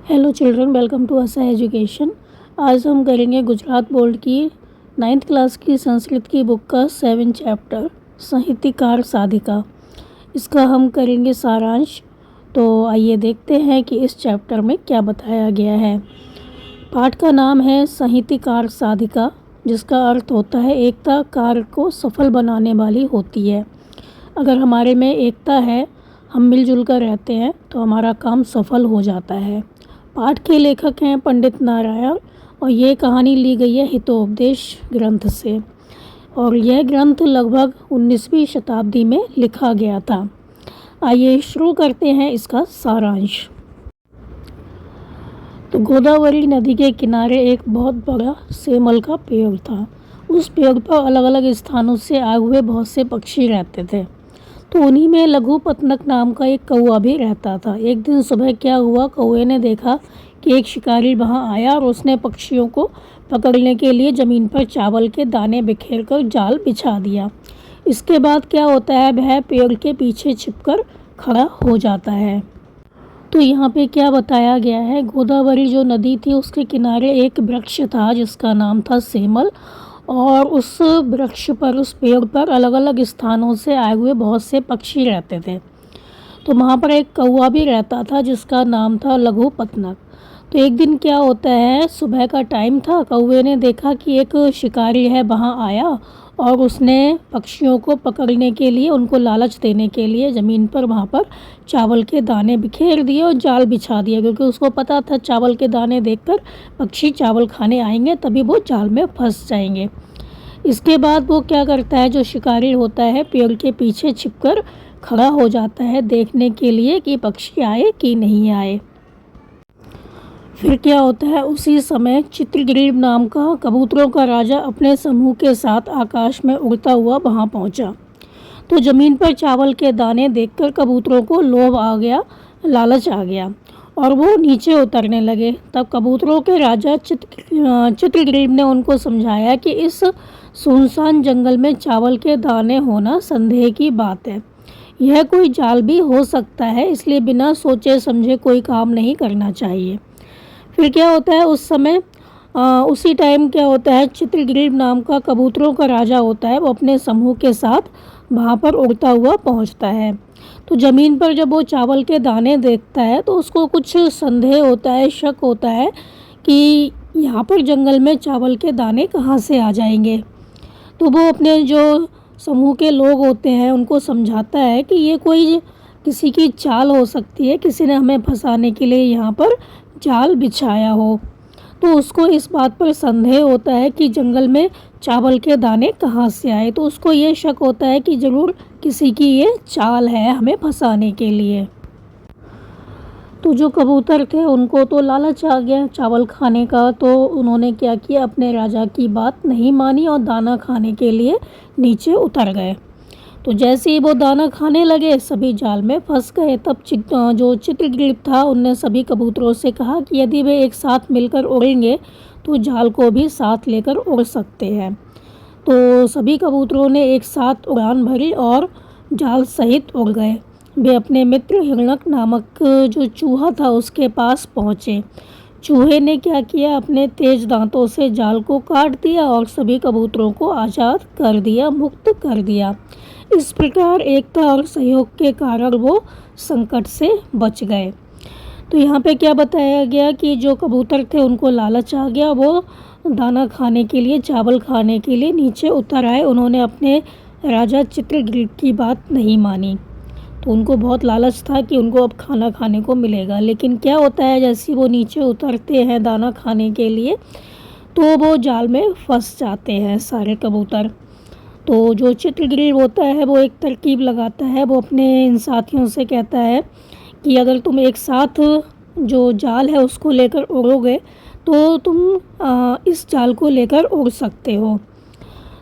Hello children, welcome to असा education. आज हम करेंगे गुजरात बोर्ड की 9th क्लास की संस्कृत की बुक का 7 चैप्टर साहित्यकार साधिका। इसका हम करेंगे सारांश। तो आइए देखते हैं कि इस चैप्टर में क्या बताया गया है। पाठ का नाम है साहित्यकार साधिका, जिसका अर्थ होता है एकता कार्य को सफल बनाने वाली होती है। अगर हमारे में एकता है, हम मिलजुल कर रहते हैं, तो हमारा काम सफल हो जाता है। पाठ के लेखक हैं पंडित नारायण और ये कहानी ली गई है हितोपदेश ग्रंथ से और यह ग्रंथ लगभग 19वीं शताब्दी में लिखा गया था। आइए शुरू करते हैं इसका सारांश। तो गोदावरी नदी के किनारे एक बहुत बड़ा सेमल का पेड़ था। उस पेड़ पर अलग अलग स्थानों से आए हुए बहुत से पक्षी रहते थे। तो उन्हीं में लघु पतनक नाम का एक कौवा भी रहता था। एक दिन सुबह क्या हुआ, कौवे ने देखा कि एक शिकारी वहां आया और उसने पक्षियों को पकड़ने के लिए ज़मीन पर चावल के दाने बिखेर कर जाल बिछा दिया। इसके बाद क्या होता है, वह पेड़ के पीछे छिपकर खड़ा हो जाता है। तो यहाँ पे क्या बताया गया है, गोदावरी जो नदी थी उसके किनारे एक वृक्ष था जिसका नाम था सेमल और उस वृक्ष पर, उस पेड़ पर अलग अलग स्थानों से आए हुए बहुत से पक्षी रहते थे। तो वहाँ पर एक कौवा भी रहता था जिसका नाम था लघु पतनक। तो एक दिन क्या होता है, सुबह का टाइम था, कौवे ने देखा कि एक शिकारी है वहाँ आया और उसने पक्षियों को पकड़ने के लिए, उनको लालच देने के लिए ज़मीन पर वहाँ पर चावल के दाने बिखेर दिए और जाल बिछा दिया, क्योंकि उसको पता था चावल के दाने देखकर पक्षी चावल खाने आएंगे, तभी वो जाल में फंस जाएंगे। इसके बाद वो क्या करता है, जो शिकारी होता है पेड़ के पीछे छिपकर खड़ा हो जाता है देखने के लिए कि पक्षी आए कि नहीं आए। फिर क्या होता है, उसी समय चित्रग्रीव नाम का कबूतरों का राजा अपने समूह के साथ आकाश में उड़ता हुआ वहां पहुंचा। तो ज़मीन पर चावल के दाने देखकर कबूतरों को लोभ आ गया, लालच आ गया और वो नीचे उतरने लगे। तब कबूतरों के राजा चित्रग्रीव ने उनको समझाया कि इस सुनसान जंगल में चावल के दाने होना संदेह की बात है। यह कोई जाल भी हो सकता है, इसलिए बिना सोचे समझे कोई काम नहीं करना चाहिए। फिर क्या होता है, उस समय उसी टाइम क्या होता है, चित्रग्रीव नाम का कबूतरों का राजा होता है, वो अपने समूह के साथ वहाँ पर उड़ता हुआ पहुँचता है। तो ज़मीन पर जब वो चावल के दाने देखता है तो उसको कुछ संदेह होता है, शक होता है कि यहाँ पर जंगल में चावल के दाने कहाँ से आ जाएंगे। तो वो अपने जो समूह के लोग होते हैं उनको समझाता है कि ये कोई किसी की चाल हो सकती है, किसी ने हमें फंसाने के लिए यहाँ पर जाल बिछाया हो। तो उसको इस बात पर संदेह होता है कि जंगल में चावल के दाने कहाँ से आए। तो उसको ये शक होता है कि ज़रूर किसी की ये चाल है हमें फंसाने के लिए। तो जो कबूतर थे उनको तो लालच आ गया चावल खाने का, तो उन्होंने क्या किया, अपने राजा की बात नहीं मानी और दाना खाने के लिए नीचे उतर गए। तो जैसे ही वो दाना खाने लगे सभी जाल में फंस गए। तब जो चित्रग्रीव था उनने सभी कबूतरों से कहा कि यदि वे एक साथ मिलकर उड़ेंगे तो जाल को भी साथ लेकर उड़ सकते हैं। तो सभी कबूतरों ने एक साथ उड़ान भरी और जाल सहित उड़ गए। वे अपने मित्र हिरण्यक नामक जो चूहा था उसके पास पहुँचे। चूहे ने क्या किया, अपने तेज दांतों से जाल को काट दिया और सभी कबूतरों को आज़ाद कर दिया, मुक्त कर दिया। इस प्रकार एकता और सहयोग के कारण वो संकट से बच गए। तो यहाँ पे क्या बताया गया कि जो कबूतर थे उनको लालच आ गया, वो दाना खाने के लिए, चावल खाने के लिए नीचे उतर आए। उन्होंने अपने राजा चित्रग्रीव की बात नहीं मानी। तो उनको बहुत लालच था कि उनको अब खाना खाने को मिलेगा। लेकिन क्या होता है, जैसे वो नीचे उतरते हैं दाना खाने के लिए तो वो जाल में फंस जाते हैं सारे कबूतर। तो जो चित्रग्रीव होता है वो एक तरकीब लगाता है। वो अपने इन साथियों से कहता है कि अगर तुम एक साथ जो जाल है उसको लेकर उड़ोगे तो तुम इस जाल को लेकर उड़ सकते हो।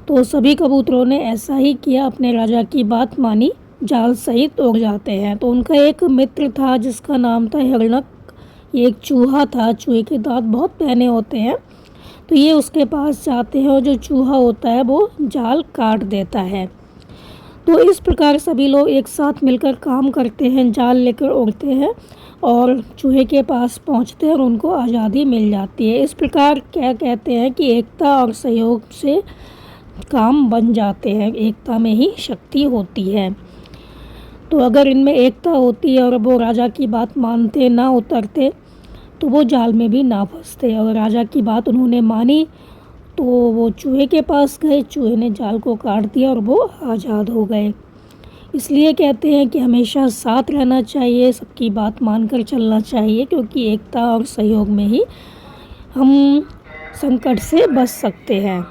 तो सभी कबूतरों ने ऐसा ही किया, अपने राजा की बात मानी, जाल सहित उड़ जाते हैं। तो उनका एक मित्र था जिसका नाम था हिरण्यक। ये एक चूहा था, चूहे के दांत बहुत पैने होते हैं। तो ये उसके पास जाते हैं और जो चूहा होता है वो जाल काट देता है। तो इस प्रकार सभी लोग एक साथ मिलकर काम करते हैं, जाल लेकर उड़ते हैं और चूहे के पास पहुंचते हैं और उनको आज़ादी मिल जाती है। इस प्रकार क्या कहते हैं कि एकता और सहयोग से काम बन जाते हैं, एकता में ही शक्ति होती है। तो अगर इनमें एकता होती है और वो राजा की बात मानते ना उतरते तो वो जाल में भी ना फंसते। और राजा की बात उन्होंने मानी तो वो चूहे के पास गए, चूहे ने जाल को काट दिया और वो आज़ाद हो गए। इसलिए कहते हैं कि हमेशा साथ रहना चाहिए, सबकी बात मानकर चलना चाहिए, क्योंकि एकता और सहयोग में ही हम संकट से बच सकते हैं।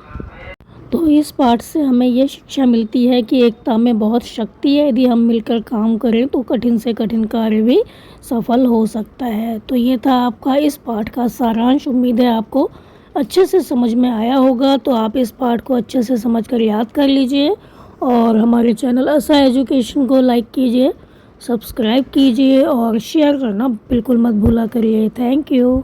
तो इस पाठ से हमें ये शिक्षा मिलती है कि एकता में बहुत शक्ति है। यदि हम मिलकर काम करें तो कठिन से कठिन कार्य भी सफल हो सकता है। तो ये था आपका इस पाठ का सारांश। उम्मीद है आपको अच्छे से समझ में आया होगा। तो आप इस पाठ को अच्छे से समझकर याद कर लीजिए और हमारे चैनल आशा एजुकेशन को लाइक कीजिए, सब्सक्राइब कीजिए और शेयर करना बिल्कुल मत भूला करिए। Thank you.